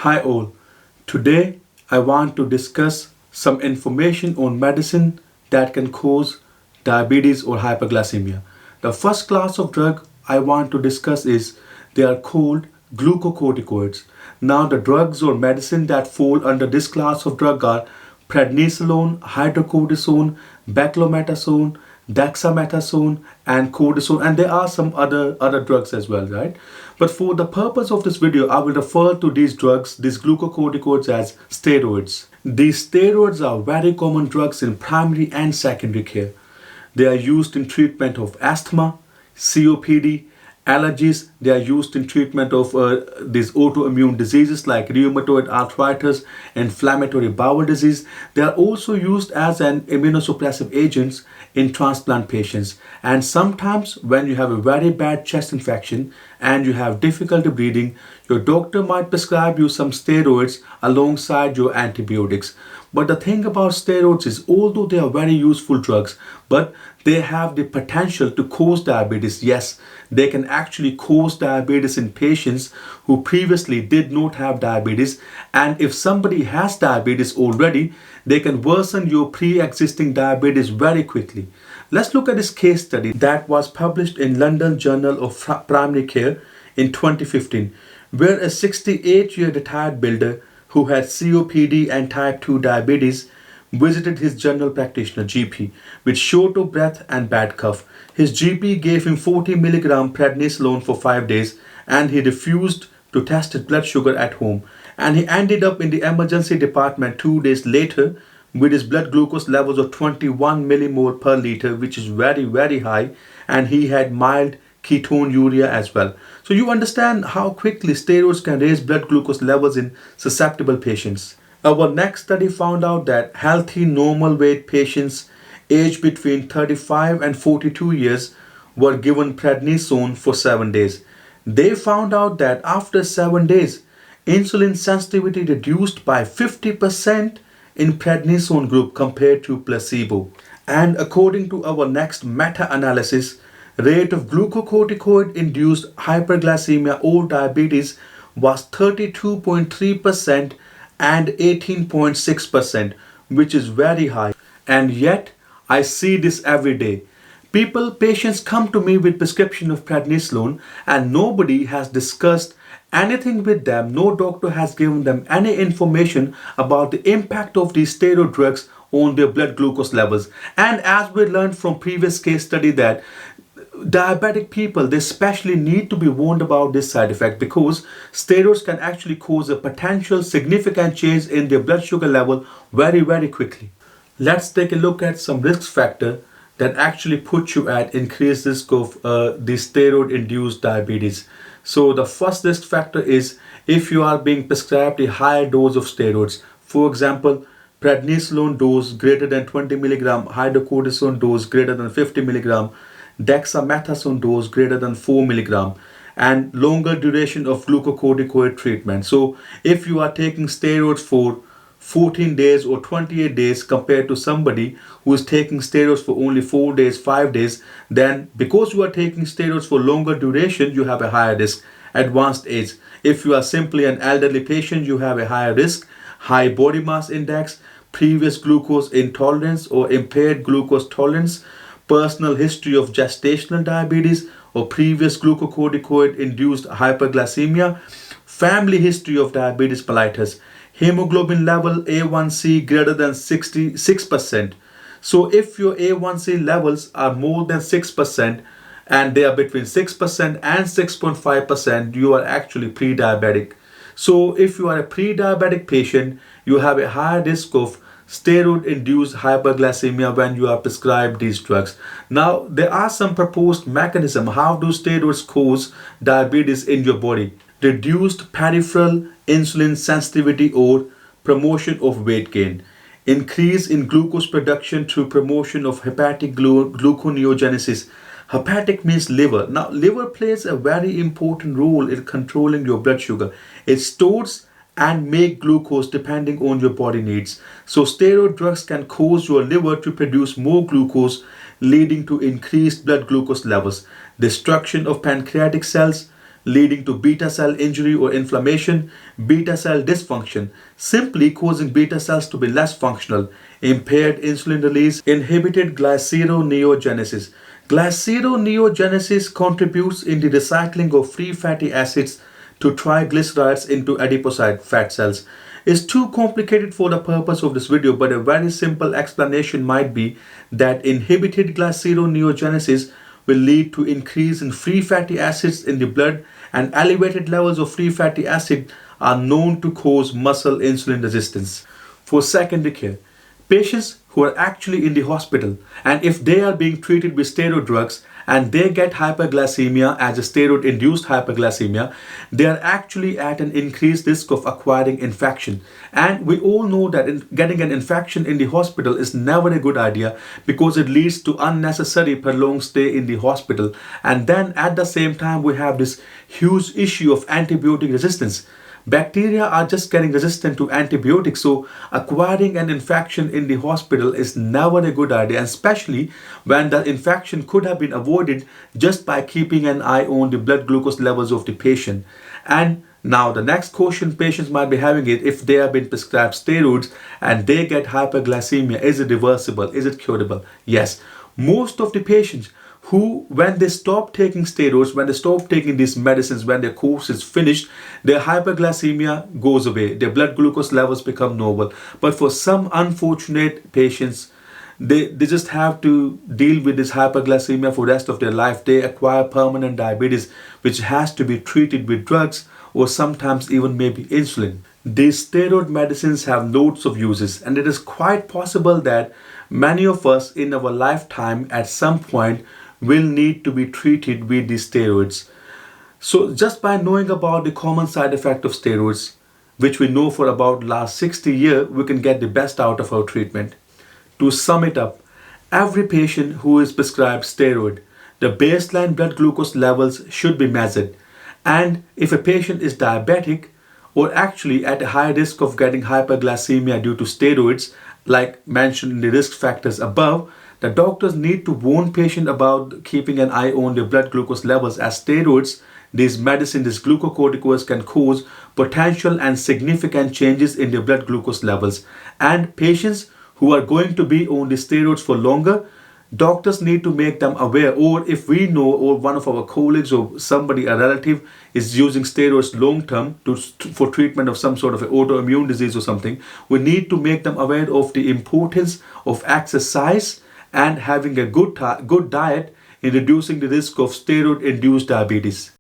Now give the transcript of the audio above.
Hi all. Today I want to discuss some information on medicine that can cause diabetes or hyperglycemia. The first class of drug I want to discuss is they are called glucocorticoids. Now the drugs or medicine that fall under this class of drug are prednisolone, hydrocortisone, beclomethasone, dexamethasone, and cortisone, and there are some other drugs as well, right? But for the purpose of this video, I will refer to these drugs, these glucocorticoids, as steroids. These steroids are very common drugs in primary and secondary care. They are used in treatment of asthma, COPD, allergies. They are used in treatment of these autoimmune diseases like rheumatoid arthritis, inflammatory bowel disease. They are also used as an immunosuppressive agents in transplant patients. And sometimes when you have a very bad chest infection and you have difficulty breathing, your doctor might prescribe you some steroids alongside your antibiotics. But the thing about steroids is, although they are very useful drugs, but they have the potential to cause diabetes. Yes, they can actually cause diabetes in patients who previously did not have diabetes. And if somebody has diabetes already, they can worsen your pre-existing diabetes very quickly. Let's look at this case study that was published in London Journal of Primary Care in 2015, where a 68-year retired builder who had COPD and type 2 diabetes visited his general practitioner GP with short of breath and bad cough. His GP gave him 40 milligram prednisolone for 5 days and he refused to test his blood sugar at home, and he ended up in the emergency department 2 days later with his blood glucose levels of 21 millimole per liter, which is very high, and he had mild ketonuria as well. So you understand how quickly steroids can raise blood glucose levels in susceptible patients. Our next study found out that healthy normal weight patients aged between 35 and 42 years were given prednisone for 7 days. They found out that after 7 days, insulin sensitivity reduced by 50% in prednisone group compared to placebo. And according to our next meta-analysis, rate of glucocorticoid induced hyperglycemia or diabetes was 32.3% and 18.6%, which is very high. And yet I see this every day. Patients come to me with prescription of prednisolone and nobody has discussed anything with them. No doctor has given them any information about the impact of these steroid drugs on their blood glucose levels. And as we learned from previous case study that diabetic people, they especially need to be warned about this side effect because steroids can actually cause a potential significant change in their blood sugar level very quickly. Let's take a look at some risk factor that actually put you at increased risk of the steroid induced diabetes. So the first risk factor is if you are being prescribed a higher dose of steroids. For example, prednisolone dose greater than 20 milligram, hydrocortisone dose greater than 50 milligram, dexamethasone dose greater than 4 milligram, and longer duration of glucocorticoid treatment. So if you are taking steroids for 14 days or 28 days compared to somebody who is taking steroids for only 4 days, 5 days, then because you are taking steroids for longer duration, you have a higher risk. Advanced age. If you are simply an elderly patient, you have a higher risk. High body mass index, previous glucose intolerance or impaired glucose tolerance, personal history of gestational diabetes or previous glucocorticoid induced hyperglycemia, family history of diabetes mellitus, hemoglobin level A1C greater than 66%. So if your A1C levels are more than 6% and they are between 6% and 6.5%, you are actually pre-diabetic. So if you are a pre-diabetic patient, you have a higher risk of steroid-induced hyperglycemia when you are prescribed these drugs. Now, there are some proposed mechanisms. How do steroids cause diabetes in your body? Reduced peripheral insulin sensitivity or promotion of weight gain. Increase in glucose production through promotion of hepatic gluconeogenesis. Hepatic means liver. Now, liver plays a very important role in controlling your blood sugar. It stores and make glucose depending on your body needs. So steroid drugs can cause your liver to produce more glucose, leading to increased blood glucose levels. Destruction of pancreatic cells, leading to beta cell injury or inflammation, beta cell dysfunction, simply causing beta cells to be less functional, impaired insulin release, inhibited glyceroneogenesis. Glyceroneogenesis contributes in the recycling of free fatty acids to triglycerides into adipocyte fat cells. It's too complicated for the purpose of this video, but a very simple explanation might be that inhibited glyceroneogenesis will lead to increase in free fatty acids in the blood, and elevated levels of free fatty acid are known to cause muscle insulin resistance. For secondary care, patients who are actually in the hospital, and if they are being treated with steroid drugs and they get hyperglycemia as a steroid induced hyperglycemia, they are actually at an increased risk of acquiring infection. And we all know that getting an infection in the hospital is never a good idea, because it leads to unnecessary prolonged stay in the hospital. And then at the same time, we have this huge issue of antibiotic resistance. Bacteria are just getting resistant to antibiotics, so acquiring an infection in the hospital is never a good idea, especially when the infection could have been avoided just by keeping an eye on the blood glucose levels of the patient. And now the next question patients might be having is, if they have been prescribed steroids and they get hyperglycemia, is it reversible? Is it curable? Yes. Most of the patients who, when they stop taking steroids, when they stop taking these medicines, when their course is finished, their hyperglycemia goes away, their blood glucose levels become normal. But for some unfortunate patients, they just have to deal with this hyperglycemia for the rest of their life. They acquire permanent diabetes, which has to be treated with drugs or sometimes even maybe insulin. These steroid medicines have loads of uses, and it is quite possible that many of us in our lifetime at some point will need to be treated with these steroids. So just by knowing about the common side effect of steroids, which we know for about last 60 years, we can get the best out of our treatment. To sum it up, every patient who is prescribed steroid, the baseline blood glucose levels should be measured. And if a patient is diabetic or actually at a high risk of getting hyperglycemia due to steroids, like mentioned in the risk factors above, the doctors need to warn patient about keeping an eye on their blood glucose levels, as steroids, these medicines, these glucocorticoids, can cause potential and significant changes in their blood glucose levels. And patients who are going to be on the steroids for longer, doctors need to make them aware. Or if we know, or one of our colleagues or somebody, a relative, is using steroids long term for treatment of some sort of an autoimmune disease or something, we need to make them aware of the importance of exercise and having a good diet in reducing the risk of steroid induced diabetes.